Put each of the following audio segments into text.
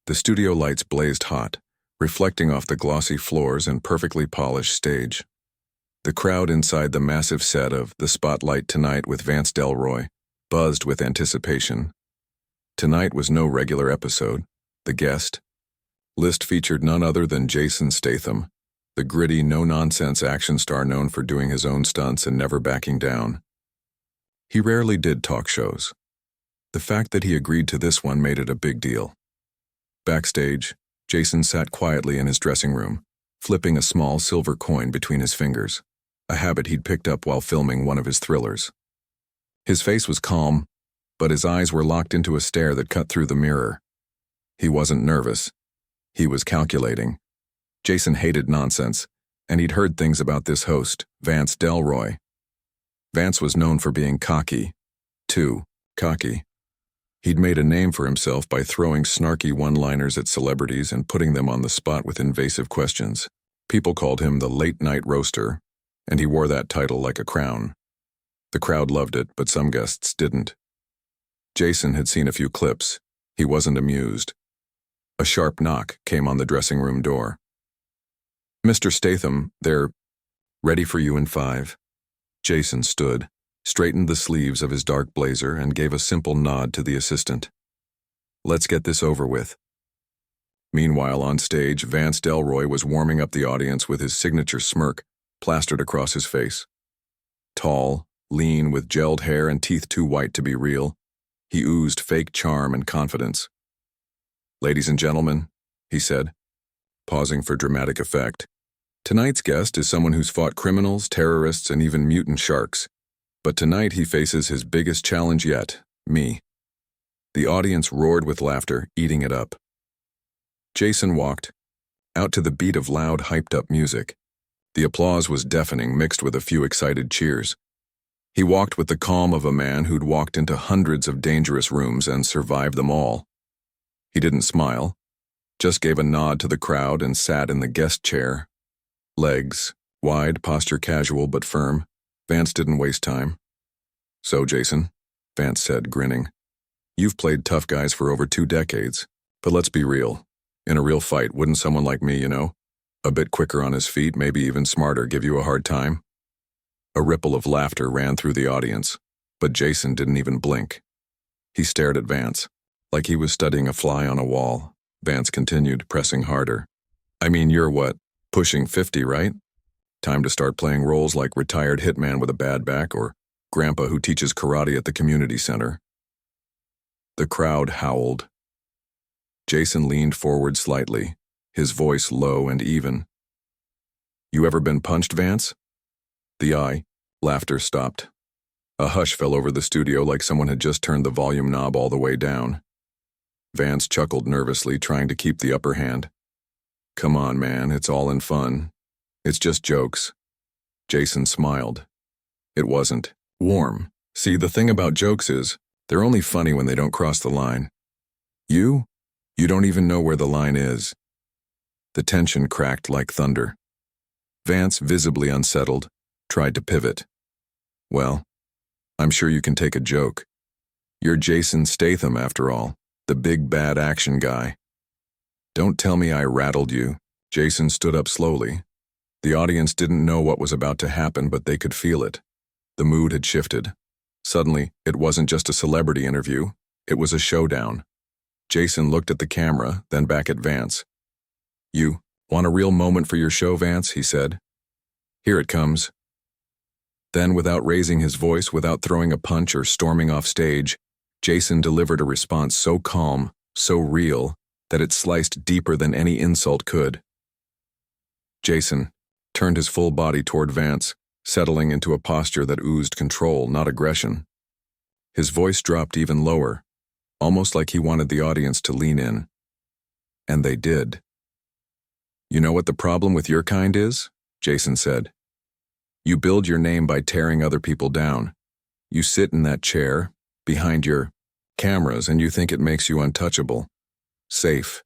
The studio lights blazed hot, reflecting off the glossy floors and perfectly polished stage. The crowd inside the massive set of The Spotlight Tonight with Vance Delroy buzzed with anticipation. Tonight was no regular episode. The guest list featured none other than Jason Statham, the gritty, no-nonsense action star known for doing his own stunts and never backing down. He rarely did talk shows. The fact that he agreed to this one made it a big deal. Backstage, Jason sat quietly in his dressing room, flipping a small silver coin between his fingers, a habit he'd picked up while filming one of his thrillers. His face was calm, but his eyes were locked into a stare that cut through the mirror. He wasn't nervous. He was calculating. Jason hated nonsense, and he'd heard things about this host, Vance Delroy. Vance was known for being cocky. Too cocky. He'd made a name for himself by throwing snarky one-liners at celebrities and putting them on the spot with invasive questions. People called him the late-night roaster, and he wore that title like a crown. The crowd loved it, but some guests didn't. Jason had seen a few clips. He wasn't amused. A sharp knock came on the dressing room door. "Mr. Statham, they're ready for you in 5. Jason stood, straightened the sleeves of his dark blazer, and gave a simple nod to the assistant. "Let's get this over with." Meanwhile, on stage, Vance Delroy was warming up the audience with his signature smirk plastered across his face. Tall, lean, with gelled hair and teeth too white to be real, he oozed fake charm and confidence. "Ladies and gentlemen," he said, pausing for dramatic effect, "tonight's guest is someone who's fought criminals, terrorists, and even mutant sharks. But tonight he faces his biggest challenge yet, me." The audience roared with laughter, eating it up. Jason walked out to the beat of loud, hyped-up music. The applause was deafening, mixed with a few excited cheers. He walked with the calm of a man who'd walked into hundreds of dangerous rooms and survived them all. He didn't smile, just gave a nod to the crowd and sat in the guest chair. Legs wide, posture casual but firm. Vance didn't waste time. "So, Jason," Vance said, grinning, "you've played tough guys for over 2 decades, but let's be real. In a real fight, wouldn't someone like me, a bit quicker on his feet, maybe even smarter, give you a hard time?" A ripple of laughter ran through the audience, but Jason didn't even blink. He stared at Vance, like he was studying a fly on a wall. Vance continued, pressing harder. "I mean, you're what, pushing 50, right? Time to start playing roles like retired hitman with a bad back or grandpa who teaches karate at the community center." The crowd howled. Jason leaned forward slightly, his voice low and even. "You ever been punched, Vance?" Laughter stopped. A hush fell over the studio like someone had just turned the volume knob all the way down. Vance chuckled nervously, trying to keep the upper hand. "Come on, man, it's all in fun. It's just jokes." Jason smiled. It wasn't. Warm. See, the thing about jokes is, they're only funny when they don't cross the line. You don't even know where the line is. The tension cracked like thunder. Vance, visibly unsettled, tried to pivot. "Well, I'm sure you can take a joke. You're Jason Statham, after all, the big bad action guy." "Don't tell me I rattled you." Jason stood up slowly. The audience didn't know what was about to happen, but they could feel it. The mood had shifted. Suddenly, it wasn't just a celebrity interview, it was a showdown. Jason looked at the camera, then back at Vance. "You want a real moment for your show, Vance?" he said. "Here it comes." Then, without raising his voice, without throwing a punch or storming off stage, Jason delivered a response so calm, so real, that it sliced deeper than any insult could. Jason turned his full body toward Vance, settling into a posture that oozed control, not aggression. His voice dropped even lower, almost like he wanted the audience to lean in. And they did. "You know what the problem with your kind is?" Jason said. "You build your name by tearing other people down. You sit in that chair, behind your cameras, and you think it makes you untouchable. Safe.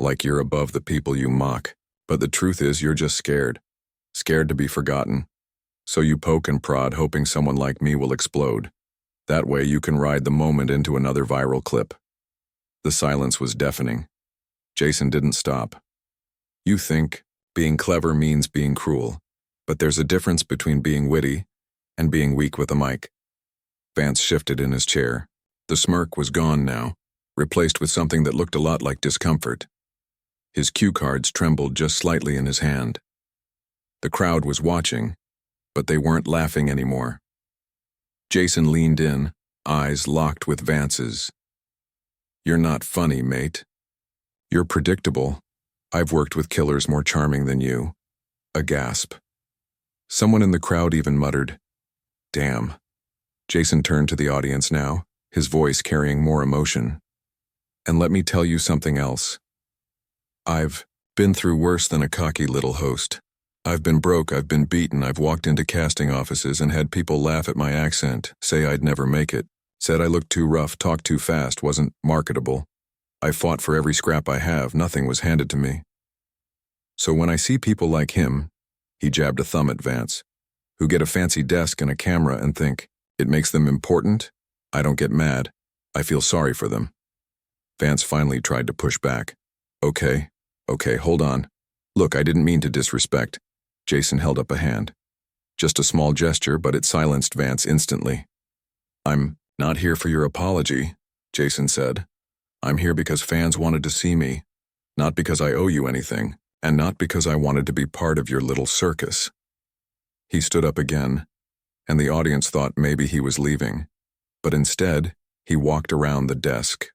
Like you're above the people you mock. But the truth is you're just scared. Scared to be forgotten. So you poke and prod, hoping someone like me will explode. That way you can ride the moment into another viral clip." The silence was deafening. Jason didn't stop. You think being clever means being cruel, but there's a difference between being witty and being weak with a mic. Vance shifted in his chair. The smirk was gone now, replaced with something that looked a lot like discomfort. His cue cards trembled just slightly in his hand. The crowd was watching, but they weren't laughing anymore. Jason leaned in, eyes locked with Vance's. You're not funny, mate. You're predictable. I've worked with killers more charming than you. A gasp. Someone in the crowd even muttered, Damn. Jason turned to the audience now, his voice carrying more emotion. And let me tell you something else. I've been through worse than a cocky little host. I've been broke, I've been beaten, I've walked into casting offices and had people laugh at my accent, say I'd never make it, said I looked too rough, talked too fast, wasn't marketable. I fought for every scrap I have, nothing was handed to me. So when I see people like him, he jabbed a thumb at Vance, who get a fancy desk and a camera and think, it makes them important, I don't get mad, I feel sorry for them. Vance finally tried to push back. Okay, hold on. Look, I didn't mean to disrespect. Jason held up a hand. Just a small gesture, but it silenced Vance instantly. I'm not here for your apology, Jason said. I'm here because fans wanted to see me, not because I owe you anything, and not because I wanted to be part of your little circus. He stood up again, and the audience thought maybe he was leaving, but instead, he walked around the desk,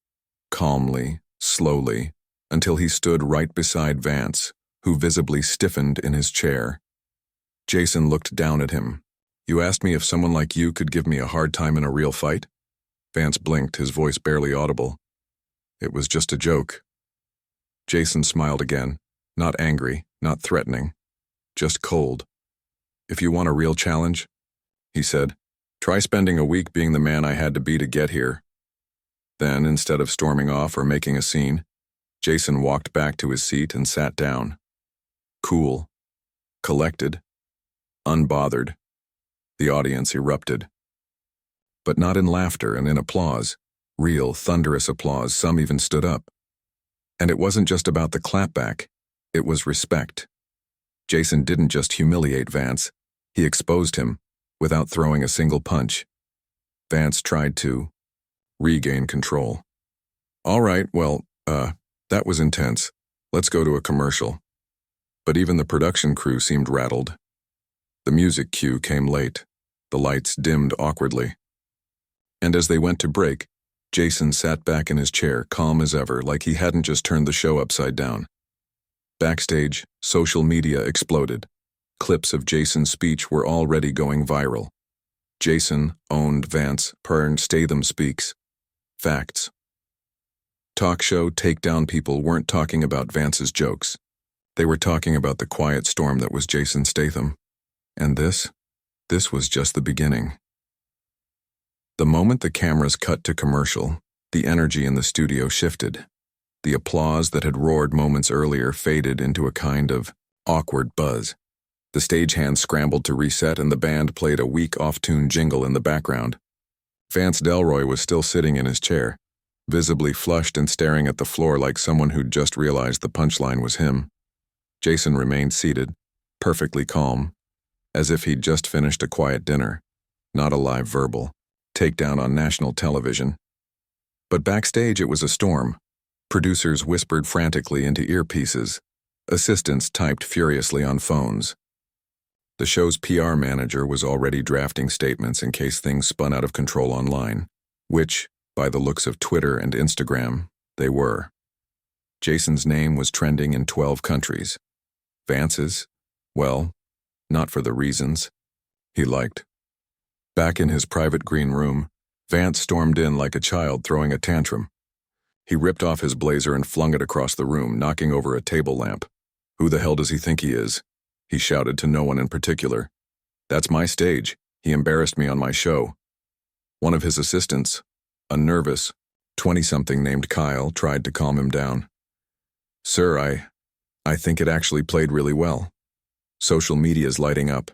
calmly, slowly, until he stood right beside Vance, who visibly stiffened in his chair. Jason looked down at him. You asked me if someone like you could give me a hard time in a real fight? Vance blinked, his voice barely audible. It was just a joke. Jason smiled again, not angry, not threatening, just cold. If you want a real challenge, he said, try spending a week being the man I had to be to get here. Then, instead of storming off or making a scene, Jason walked back to his seat and sat down. Cool, collected, unbothered. The audience erupted. But not in laughter and in applause, real, thunderous applause, some even stood up. And it wasn't just about the clapback, it was respect. Jason didn't just humiliate Vance, he exposed him, without throwing a single punch. Vance tried to regain control. All right, well, that was intense. Let's go to a commercial. But even the production crew seemed rattled. The music cue came late. The lights dimmed awkwardly. And as they went to break, Jason sat back in his chair, calm as ever, like he hadn't just turned the show upside down. Backstage, social media exploded. Clips of Jason's speech were already going viral. Jason owned Vance per Statham speaks. Facts. Talk show takedown people weren't talking about Vance's jokes. They were talking about the quiet storm that was Jason Statham. And this was just the beginning. The moment the cameras cut to commercial, the energy in the studio shifted. The applause that had roared moments earlier faded into a kind of awkward buzz. The stagehands scrambled to reset and the band played a weak off-tune jingle in the background. Vance Delroy was still sitting in his chair, visibly flushed and staring at the floor like someone who'd just realized the punchline was him. Jason remained seated, perfectly calm, as if he'd just finished a quiet dinner, not a live verbal takedown on national television. But backstage it was a storm. Producers whispered frantically into earpieces. Assistants typed furiously on phones. The show's PR manager was already drafting statements in case things spun out of control online, which, by the looks of Twitter and Instagram, they were. Jason's name was trending in 12 countries. Vance's, well, not for the reasons he liked. Back in his private green room, Vance stormed in like a child throwing a tantrum. He ripped off his blazer and flung it across the room, knocking over a table lamp. Who the hell does he think he is? He shouted to no one in particular. That's my stage. He embarrassed me on my show. One of his assistants, a nervous 20-something named Kyle, tried to calm him down. Sir, I think it actually played really well. Social media's lighting up.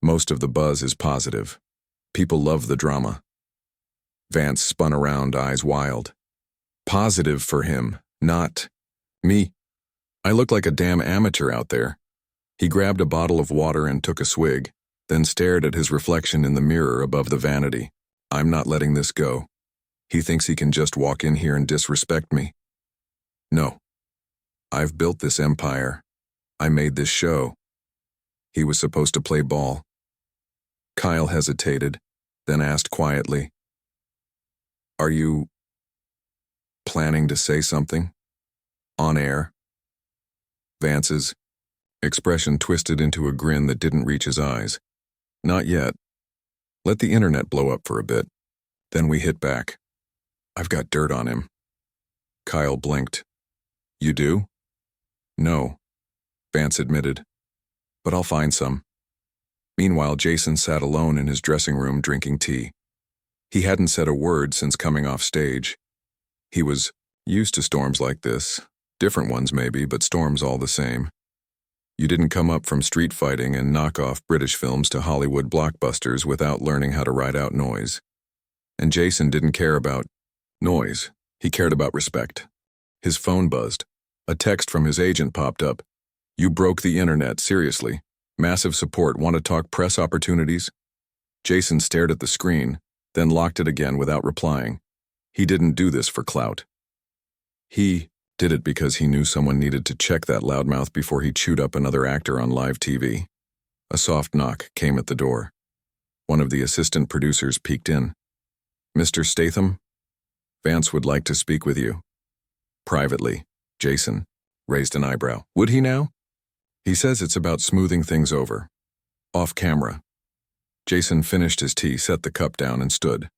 Most of the buzz is positive. People love the drama. Vance spun around, eyes wild. Positive for him, not Me? I look like a damn amateur out there. He grabbed a bottle of water and took a swig, then stared at his reflection in the mirror above the vanity. I'm not letting this go. He thinks he can just walk in here and disrespect me. No. I've built this empire. I made this show. He was supposed to play ball. Kyle hesitated, then asked quietly, Are you planning to say something? On air? Vance's expression twisted into a grin that didn't reach his eyes. Not yet. Let the internet blow up for a bit. Then we hit back. I've got dirt on him. Kyle blinked. You do? No, Vance admitted. But I'll find some. Meanwhile, Jason sat alone in his dressing room drinking tea. He hadn't said a word since coming off stage. He was used to storms like this. Different ones maybe, but storms all the same. You didn't come up from street fighting and knock-off British films to Hollywood blockbusters without learning how to ride out noise. And Jason didn't care about noise. He cared about respect. His phone buzzed. A text from his agent popped up. You broke the internet, seriously. Massive support, want to talk press opportunities? Jason stared at the screen, then locked it again without replying. He didn't do this for clout. He did it because he knew someone needed to check that loudmouth before he chewed up another actor on live TV. A soft knock came at the door. One of the assistant producers peeked in. Mr. Statham? Vance would like to speak with you. Privately, Jason raised an eyebrow. Would he now? He says it's about smoothing things over. Off camera. Jason finished his tea, set the cup down, and stood.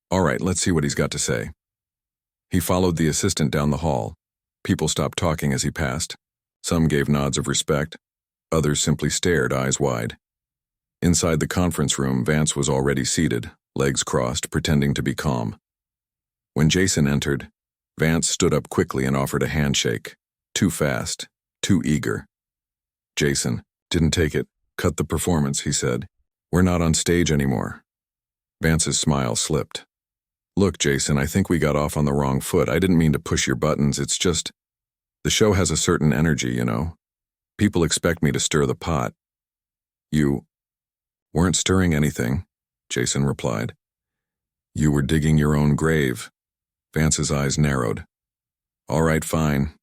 All right, let's see what he's got to say. He followed the assistant down the hall. People stopped talking as he passed. Some gave nods of respect. Others simply stared, eyes wide. Inside the conference room, Vance was already seated, legs crossed, pretending to be calm. When Jason entered, Vance stood up quickly and offered a handshake. Too fast, too eager. Jason didn't take it. Cut the performance, he said. We're not on stage anymore. Vance's smile slipped. Look, Jason, I think we got off on the wrong foot. I didn't mean to push your buttons. It's just, the show has a certain energy, you know. People expect me to stir the pot. You weren't stirring anything, Jason replied. You were digging your own grave. Vance's eyes narrowed. All right, fine.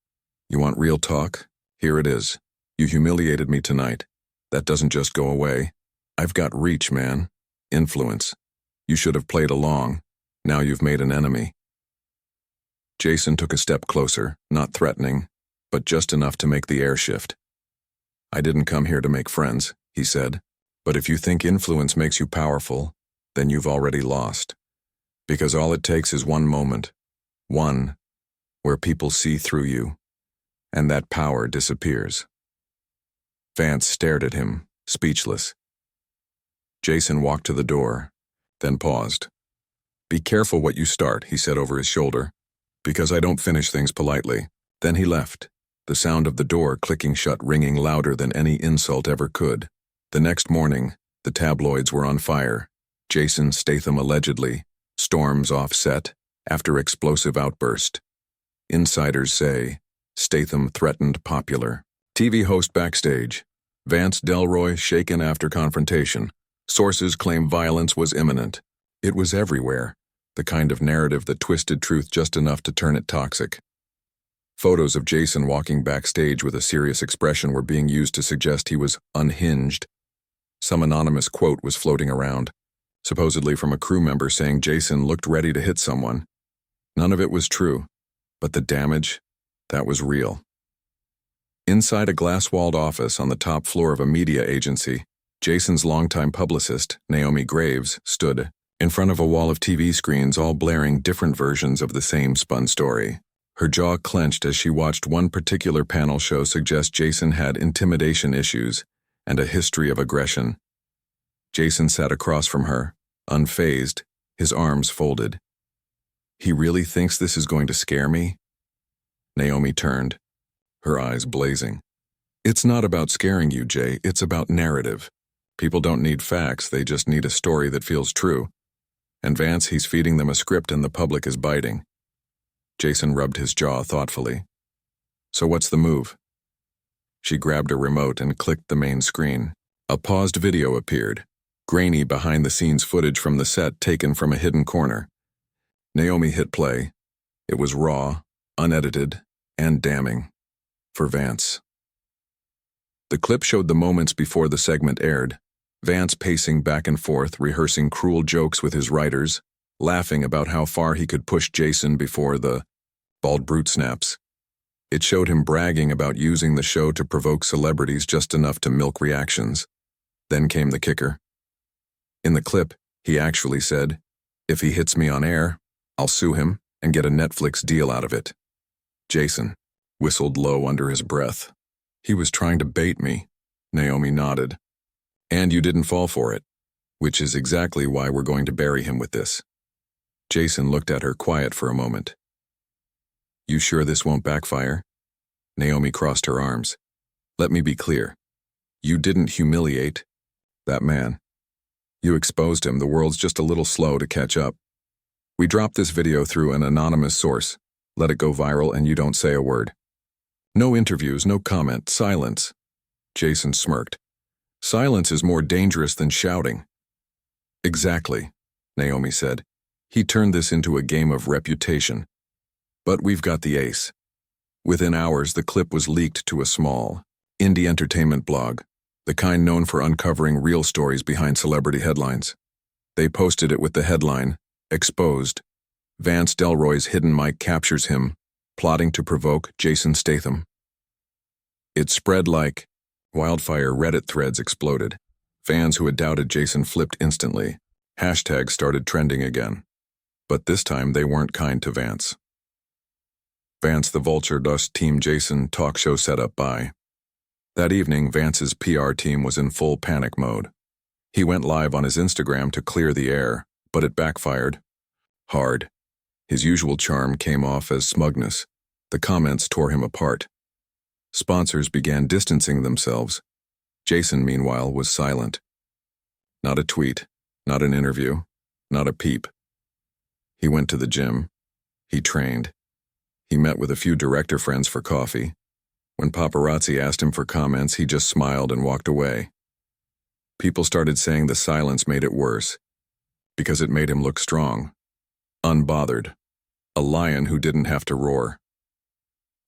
You want real talk? Here it is. You humiliated me tonight. That doesn't just go away. I've got reach, man. Influence. You should have played along. Now you've made an enemy. Jason took a step closer, not threatening, but just enough to make the air shift. I didn't come here to make friends, he said. But if you think influence makes you powerful, then you've already lost. Because all it takes is one moment. One, where people see through you, and that power disappears. Vance stared at him, speechless. Jason walked to the door, then paused. Be careful what you start, he said over his shoulder, because I don't finish things politely. Then he left, the sound of the door clicking shut ringing louder than any insult ever could. The next morning, the tabloids were on fire. Jason Statham allegedly, storms offset, after explosive outburst. Insiders say, Statham threatened popular. TV host backstage. Vance Delroy shaken after confrontation. Sources claim violence was imminent. It was everywhere, the kind of narrative that twisted truth just enough to turn it toxic. Photos of Jason walking backstage with a serious expression were being used to suggest he was unhinged. Some anonymous quote was floating around, supposedly from a crew member saying Jason looked ready to hit someone. None of it was true, but the damage, that was real. Inside a glass-walled office on the top floor of a media agency, Jason's longtime publicist, Naomi Graves, stood in front of a wall of TV screens all blaring different versions of the same spun story. Her jaw clenched as she watched one particular panel show suggest Jason had intimidation issues and a history of aggression. Jason sat across from her, unfazed, his arms folded. He really thinks this is going to scare me? Naomi turned, her eyes blazing. It's not about scaring you, Jay. It's about narrative. People don't need facts, they just need a story that feels true. And Vance, he's feeding them a script and the public is biting. Jason rubbed his jaw thoughtfully. So what's the move? She grabbed a remote and clicked the main screen. A paused video appeared, grainy behind-the-scenes footage from the set taken from a hidden corner. Naomi hit play. It was raw, unedited, and damning. For Vance. The clip showed the moments before the segment aired, Vance pacing back and forth, rehearsing cruel jokes with his writers, laughing about how far he could push Jason before the bald brute snaps. It showed him bragging about using the show to provoke celebrities just enough to milk reactions. Then came the kicker. In the clip, he actually said, "If he hits me on air, I'll sue him and get a Netflix deal out of it." Jason whistled low under his breath. "He was trying to bait me," Naomi nodded. "And you didn't fall for it, which is exactly why we're going to bury him with this." Jason looked at her quiet for a moment. "You sure this won't backfire?" Naomi crossed her arms. "Let me be clear. You didn't humiliate that man. You exposed him. The world's just a little slow to catch up. We dropped this video through an anonymous source. Let it go viral and you don't say a word. No interviews, no comment, silence." Jason smirked. "Silence is more dangerous than shouting." "Exactly," Naomi said. "He turned this into a game of reputation. But we've got the ace." Within hours, the clip was leaked to a small, indie entertainment blog, the kind known for uncovering real stories behind celebrity headlines. They posted it with the headline, "Exposed. Vance Delroy's hidden mic captures him, plotting to provoke Jason Statham." It spread like wildfire. Reddit threads exploded. Fans who had doubted Jason flipped instantly. Hashtags started trending again. But this time they weren't kind to Vance. Vance the Vulture dust Team Jason talk show set up by. That evening, Vance's PR team was in full panic mode. He went live on his Instagram to clear the air, but it backfired. Hard. His usual charm came off as smugness. The comments tore him apart. Sponsors began distancing themselves. Jason, meanwhile, was silent. Not a tweet, not an interview, not a peep. He went to the gym. He trained. He met with a few director friends for coffee. When paparazzi asked him for comments, he just smiled and walked away. People started saying the silence made it worse, because it made him look strong, unbothered, a lion who didn't have to roar.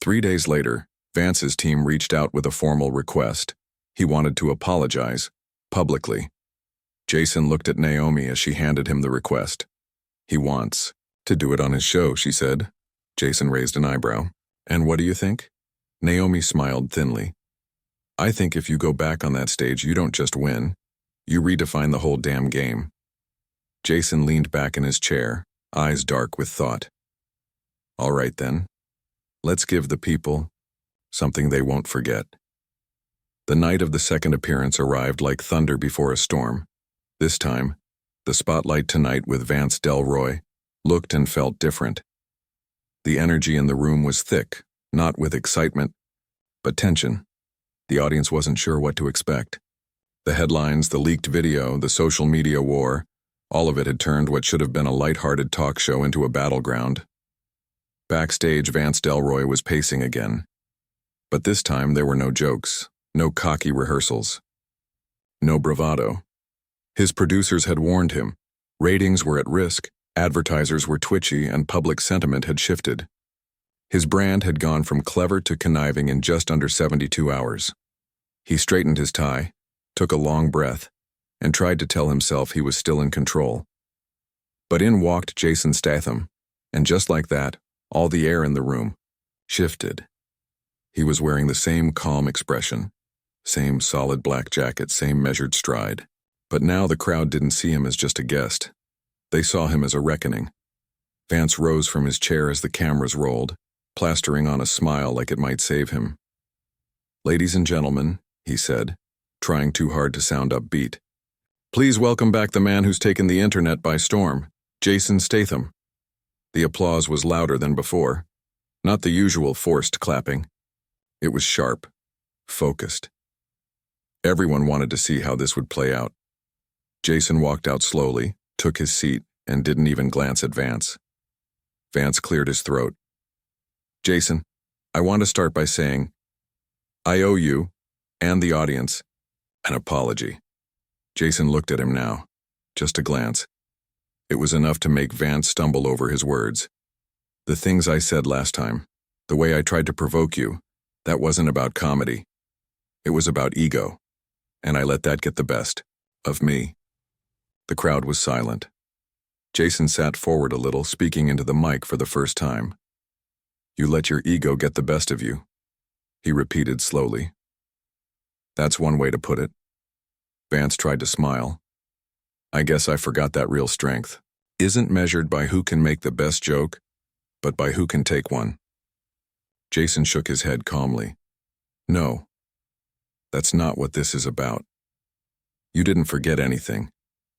3 days later, Vance's team reached out with a formal request. He wanted to apologize, publicly. Jason looked at Naomi as she handed him the request. "He wants to do it on his show," she said. Jason raised an eyebrow. "And what do you think?" Naomi smiled thinly. "I think if you go back on that stage, you don't just win. You redefine the whole damn game." Jason leaned back in his chair, eyes dark with thought. "All right then. Let's give the people something they won't forget." The night of the second appearance arrived like thunder before a storm. This time, the Spotlight Tonight with Vance Delroy looked and felt different. The energy in the room was thick, not with excitement, but tension. The audience wasn't sure what to expect. The headlines, the leaked video, the social media war, all of it had turned what should have been a light-hearted talk show into a battleground. Backstage, Vance Delroy was pacing again. But this time there were no jokes, no cocky rehearsals, no bravado. His producers had warned him. Ratings were at risk, advertisers were twitchy, and public sentiment had shifted. His brand had gone from clever to conniving in just under 72 hours. He straightened his tie, took a long breath, and tried to tell himself he was still in control. But in walked Jason Statham, and just like that, all the air in the room shifted. He was wearing the same calm expression, same solid black jacket, same measured stride. But now the crowd didn't see him as just a guest. They saw him as a reckoning. Vance rose from his chair as the cameras rolled, plastering on a smile like it might save him. "Ladies and gentlemen," he said, trying too hard to sound upbeat, "please welcome back the man who's taken the internet by storm, Jason Statham." The applause was louder than before, not the usual forced clapping. It was sharp, focused. Everyone wanted to see how this would play out. Jason walked out slowly, took his seat, and didn't even glance at Vance. Vance cleared his throat. "Jason, I want to start by saying, I owe you, and the audience, an apology. Jason looked at him now. Just a glance. It was enough to make Vance stumble over his words. The things I said last time, the way I tried to provoke you, that wasn't about comedy. It was about ego. And I let that get the best of me. The crowd was silent. Jason sat forward a little, speaking into the mic for the first time. You let your ego get the best of you, he repeated slowly. That's one way to put it. Vance tried to smile. I guess I forgot that real strength isn't measured by who can make the best joke, but by who can take one. Jason shook his head calmly. No, that's not what this is about. You didn't forget anything.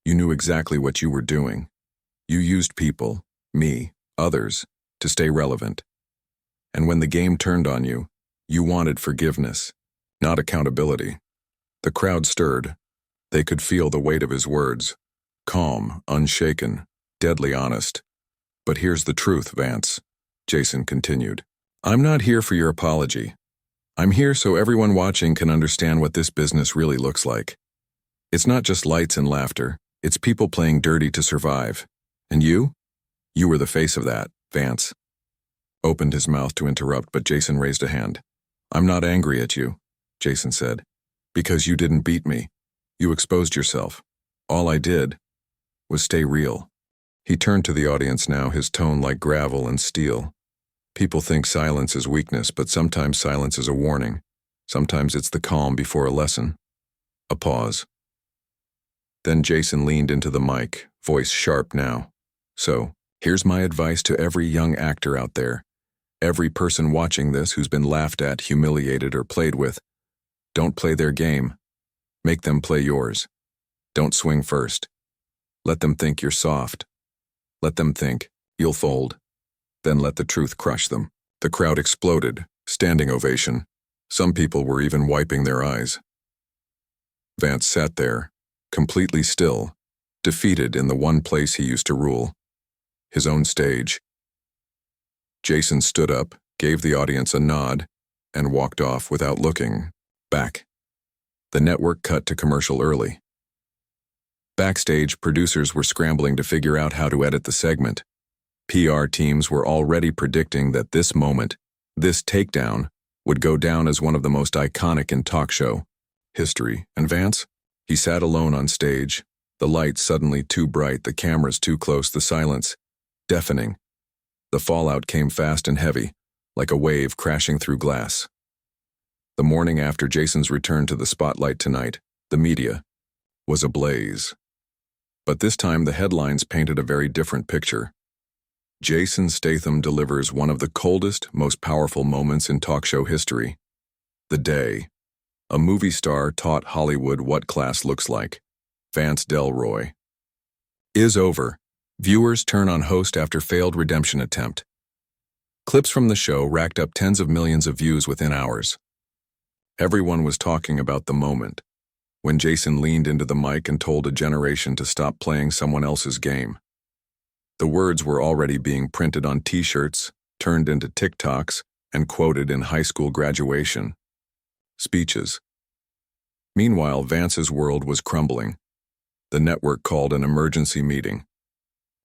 You knew exactly what you were doing. You used people, me, others, to stay relevant. And when the game turned on you, you wanted forgiveness, not accountability. The crowd stirred. They could feel the weight of his words. Calm, unshaken, deadly honest. But here's the truth, Vance, Jason continued. I'm not here for your apology. I'm here so everyone watching can understand what this business really looks like. It's not just lights and laughter. It's people playing dirty to survive. And you? You were the face of that, Vance. Opened his mouth to interrupt, but Jason raised a hand. I'm not angry at you, Jason said. Because you didn't beat me. You exposed yourself. All I did was stay real. He turned to the audience now, his tone like gravel and steel. People think silence is weakness, but sometimes silence is a warning. Sometimes it's the calm before a lesson. A pause. Then Jason leaned into the mic, voice sharp now. So, here's my advice to every young actor out there. Every person watching this who's been laughed at, humiliated, or played with. Don't play their game. Make them play yours. Don't swing first. Let them think you're soft. Let them think you'll fold. Then let the truth crush them. The crowd exploded, standing ovation. Some people were even wiping their eyes. Vance sat there, completely still, defeated in the one place he used to rule, his own stage. Jason stood up, gave the audience a nod, and walked off without looking back. The network cut to commercial early. Backstage, producers were scrambling to figure out how to edit the segment. PR teams were already predicting that this moment, this takedown, would go down as one of the most iconic in talk show history. And Vance? He sat alone on stage, the lights suddenly too bright, the cameras too close, the silence deafening. The fallout came fast and heavy, like a wave crashing through glass. The morning after Jason's return to the spotlight tonight, the media was ablaze. But this time the headlines painted a very different picture. Jason Statham delivers one of the coldest, most powerful moments in talk show history. The day. A movie star taught Hollywood what class looks like. Vance Delroy. Is over. Viewers turn on host after failed redemption attempt. Clips from the show racked up tens of millions of views within hours. Everyone was talking about the moment, when Jason leaned into the mic and told a generation to stop playing someone else's game. The words were already being printed on t-shirts, turned into TikToks, and quoted in high school graduation speeches. Meanwhile, Vance's world was crumbling. The network called an emergency meeting.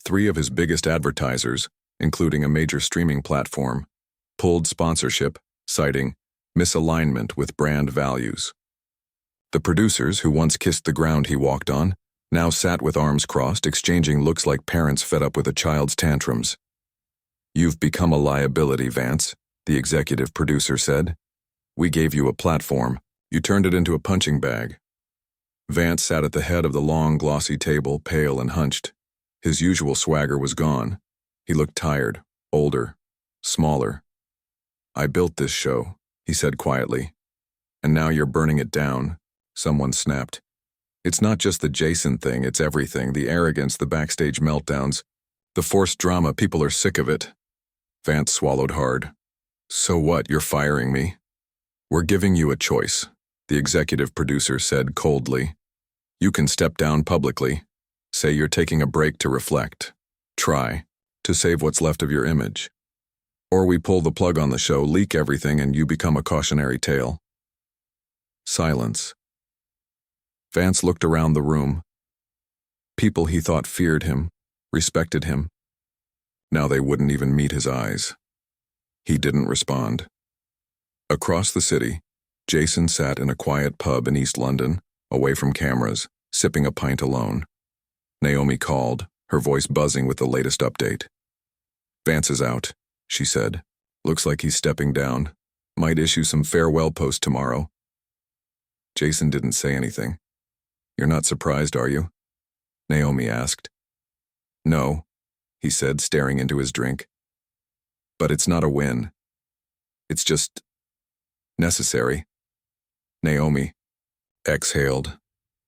3 of his biggest advertisers, including a major streaming platform, pulled sponsorship, citing misalignment with brand values. The producers, who once kissed the ground he walked on, now sat with arms crossed, exchanging looks like parents fed up with a child's tantrums. You've become a liability, Vance, the executive producer said. We gave you a platform. You turned it into a punching bag. Vance sat at the head of the long, glossy table, pale and hunched. His usual swagger was gone. He looked tired, older, smaller. I built this show, he said quietly. And now you're burning it down, someone snapped. It's not just the Jason thing, it's everything. The arrogance, the backstage meltdowns, the forced drama, people are sick of it. Vance swallowed hard. So what, you're firing me? We're giving you a choice, the executive producer said coldly. You can step down publicly, say you're taking a break to reflect, try to save what's left of your image. Or we pull the plug on the show, leak everything, and you become a cautionary tale. Silence. Vance looked around the room. People he thought feared him, respected him. Now they wouldn't even meet his eyes. He didn't respond. Across the city, Jason sat in a quiet pub in East London, away from cameras, sipping a pint alone. Naomi called, her voice buzzing with the latest update. "Vance is out," she said. "Looks like he's stepping down. Might issue some farewell post tomorrow." Jason didn't say anything. "You're not surprised, are you?" Naomi asked. "No," he said, staring into his drink. "But it's not a win. It's just necessary." Naomi exhaled.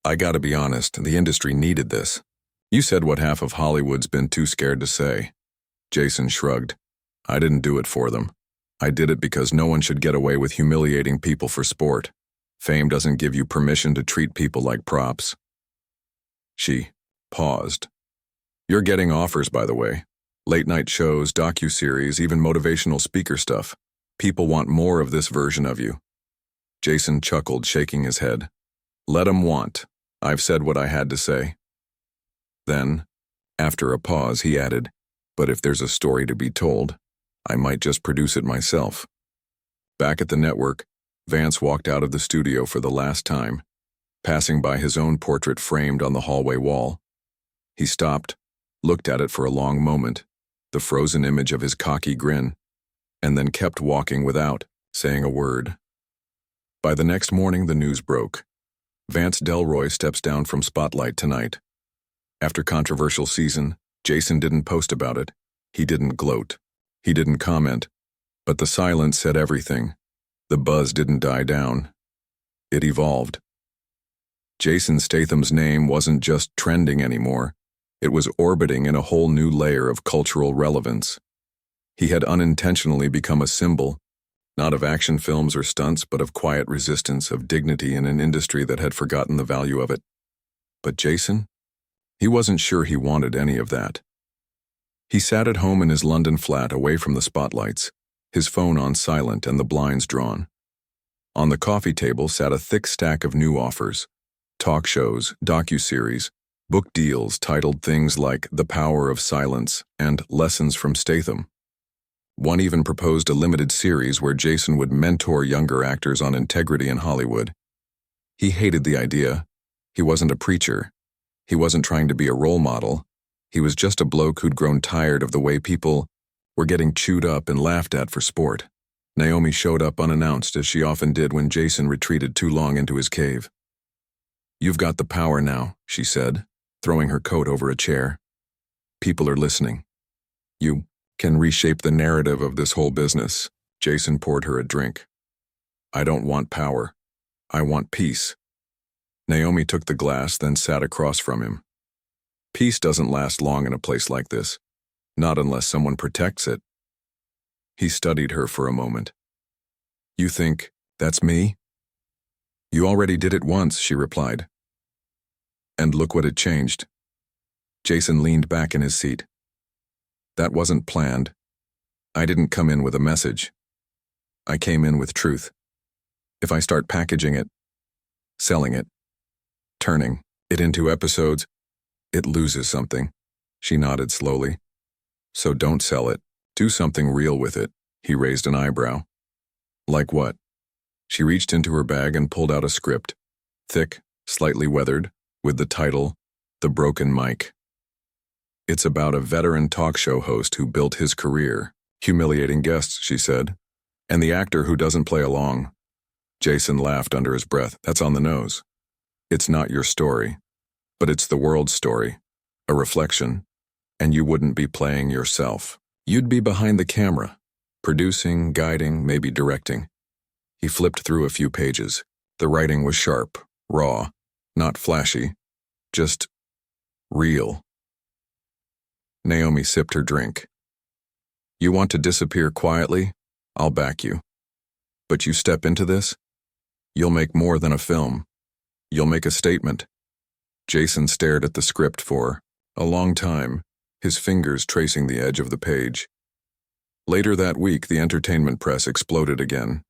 "I gotta be honest, the industry needed this." "You said what half of Hollywood's been too scared to say." Jason shrugged. "I didn't do it for them. I did it because no one should get away with humiliating people for sport. Fame doesn't give you permission to treat people like props." She paused. "You're getting offers, by the way. Late-night shows, docuseries, even motivational speaker stuff. People want more of this version of you." Jason chuckled, shaking his head. "Let 'em want. I've said what I had to say." Then, after a pause, he added, "But if there's a story to be told, I might just produce it myself." Back at the network, Vance walked out of the studio for the last time, passing by his own portrait framed on the hallway wall. He stopped, looked at it for a long moment, the frozen image of his cocky grin, and then kept walking without saying a word. By the next morning, the news broke. Vance Delroy steps down from Spotlight tonight. After controversial season, Jason didn't post about it. He didn't gloat. He didn't comment. But the silence said everything. The buzz didn't die down. It evolved. Jason Statham's name wasn't just trending anymore. It was orbiting in a whole new layer of cultural relevance. He had unintentionally become a symbol, not of action films or stunts, but of quiet resistance, of dignity in an industry that had forgotten the value of it. But Jason? He wasn't sure he wanted any of that. He sat at home in his London flat, away from the spotlights, his phone on silent and the blinds drawn. On the coffee table sat a thick stack of new offers: talk shows, docuseries, book deals titled things like The Power of Silence and Lessons from Statham. One even proposed a limited series where Jason would mentor younger actors on integrity in Hollywood. He hated the idea. He wasn't a preacher. He wasn't trying to be a role model. He was just a bloke who'd grown tired of the way people were getting chewed up and laughed at for sport. Naomi showed up unannounced, as she often did when Jason retreated too long into his cave. "You've got the power now," she said, throwing her coat over a chair. "People are listening. You can reshape the narrative of this whole business." Jason poured her a drink. "I don't want power. I want peace." Naomi took the glass, then sat across from him. "Peace doesn't last long in a place like this. Not unless someone protects it." He studied her for a moment. "You think that's me?" "You already did it once," she replied. "And look what it changed." Jason leaned back in his seat. "That wasn't planned. I didn't come in with a message. I came in with truth. If I start packaging it, selling it, turning it into episodes, it loses something." She nodded slowly. "So don't sell it. Do something real with it." He raised an eyebrow. "Like what?" She reached into her bag and pulled out a script, thick, slightly weathered, with the title, The Broken Mic. "It's about a veteran talk show host who built his career. Humiliating guests," she said. "And the actor who doesn't play along." Jason laughed under his breath. "That's on the nose. It's not your story, but it's the world's story, a reflection, and you wouldn't be playing yourself. You'd be behind the camera, producing, guiding, maybe directing." He flipped through a few pages. The writing was sharp, raw, not flashy, just real. Naomi sipped her drink. "You want to disappear quietly? I'll back you. But you step into this? You'll make more than a film. You'll make a statement." Jason stared at the script for a long time, his fingers tracing the edge of the page. Later that week, the entertainment press exploded again.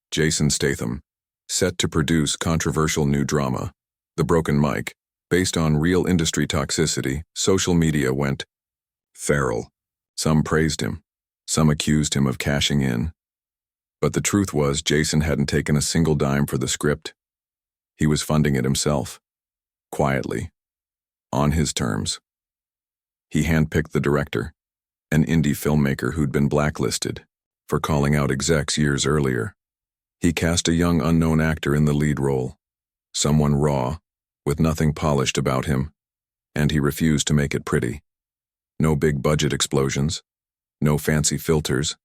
Jason Statham, set to produce controversial new drama, The Broken Mic, based on real industry toxicity. Social media went feral. Some praised him. Some accused him of cashing in. But the truth was, Jason hadn't taken a single dime for the script. He was funding it himself. Quietly. On his terms. He handpicked the director, an indie filmmaker who'd been blacklisted for calling out execs years earlier. He cast a young unknown actor in the lead role, someone raw, with nothing polished about him, and he refused to make it pretty. No big budget explosions, no fancy filters,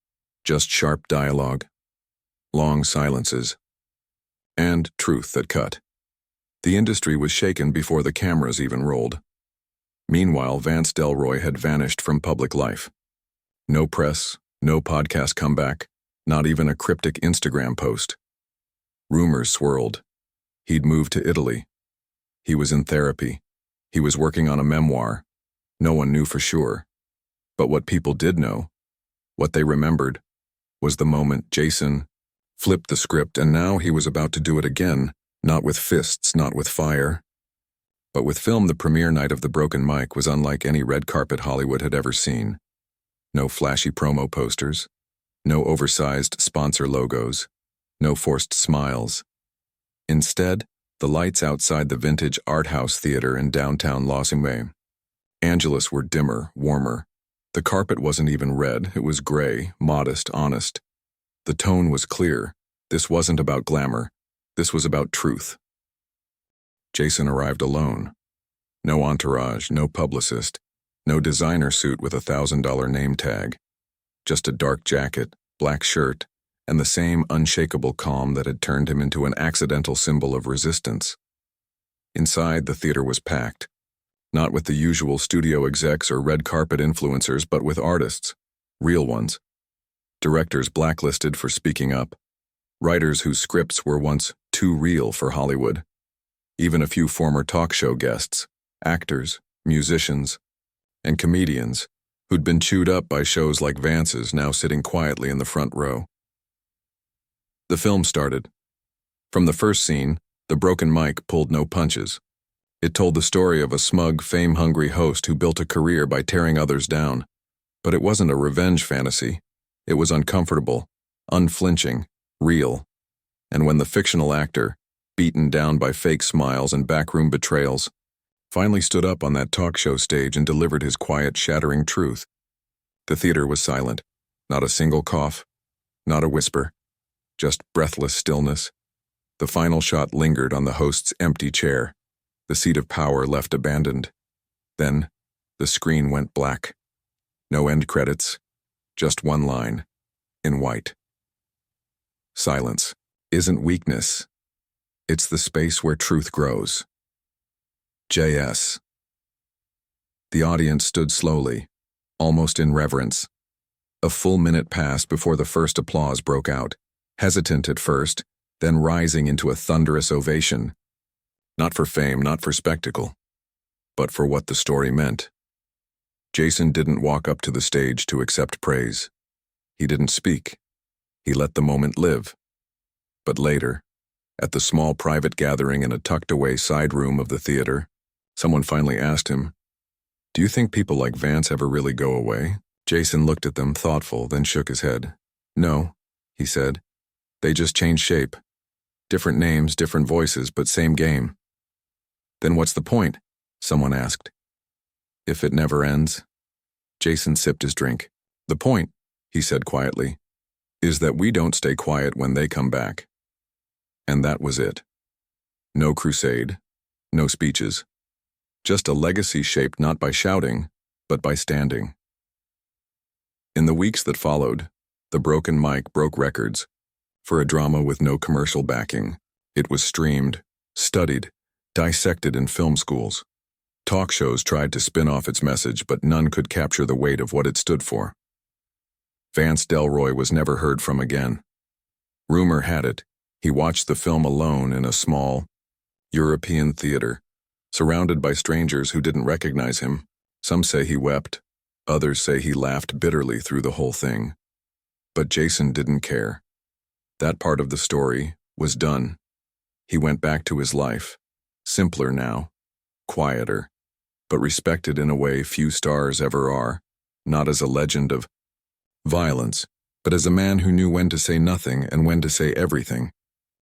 just sharp dialogue, long silences, and truth that cut. The industry was shaken before the cameras even rolled. Meanwhile, Vance Delroy had vanished from public life. No press, no podcast comeback, not even a cryptic Instagram post. Rumors swirled. He'd moved to Italy. He was in therapy. He was working on a memoir. No one knew for sure. But what people did know, what they remembered, was the moment Jason flipped the script, and now he was about to do it again, not with fists, not with fire, but with film. The premiere night of The Broken Mic was unlike any red carpet Hollywood had ever seen. No flashy promo posters, no oversized sponsor logos, no forced smiles. Instead, the lights outside the vintage art house theater in downtown Los Angeles were dimmer, warmer. The carpet wasn't even red, it was gray, modest, honest. The tone was clear. This wasn't about glamour. This was about truth. Jason arrived alone. No entourage, no publicist, no designer suit with $1,000 name tag. Just a dark jacket, black shirt, and the same unshakable calm that had turned him into an accidental symbol of resistance. Inside, the theater was packed. Not with the usual studio execs or red carpet influencers, but with artists. Real ones. Directors blacklisted for speaking up. Writers whose scripts were once too real for Hollywood. Even a few former talk show guests, actors, musicians, and comedians who'd been chewed up by shows like Vance's, now sitting quietly in the front row. The film started. From the first scene, The Broken Mic pulled no punches. It told the story of a smug, fame-hungry host who built a career by tearing others down. But it wasn't a revenge fantasy. It was uncomfortable, unflinching, real. And when the fictional actor, beaten down by fake smiles and backroom betrayals, finally stood up on that talk show stage and delivered his quiet, shattering truth, the theater was silent. Not a single cough, not a whisper, just breathless stillness. The final shot lingered on the host's empty chair, the seat of power left abandoned. Then, the screen went black. No end credits, just one line, in white. Silence isn't weakness. It's the space where truth grows. J.S. The audience stood slowly, almost in reverence. A full minute passed before the first applause broke out, hesitant at first, then rising into a thunderous ovation. Not for fame, not for spectacle, but for what the story meant. Jason didn't walk up to the stage to accept praise. He didn't speak. He let the moment live. But later, at the small private gathering in a tucked-away side room of the theater, someone finally asked him, "Do you think people like Vance ever really go away?" Jason looked at them, thoughtful, then shook his head. "No," he said. "They just change shape. Different names, different voices, but same game." "Then what's the point?" someone asked. "If it never ends?" Jason sipped his drink. "The point," he said quietly, "is that we don't stay quiet when they come back." And that was it. No crusade, no speeches. Just a legacy shaped not by shouting, but by standing. In the weeks that followed, The Broken Mic broke records. For a drama with no commercial backing, it was streamed, studied, dissected in film schools. Talk shows tried to spin off its message, but none could capture the weight of what it stood for. Vance Delroy was never heard from again. Rumor had it, he watched the film alone in a small, European theater, surrounded by strangers who didn't recognize him. Some say he wept, others say he laughed bitterly through the whole thing. But Jason didn't care. That part of the story was done. He went back to his life, simpler now, quieter, but respected in a way few stars ever are, not as a legend of violence, but as a man who knew when to say nothing and when to say everything.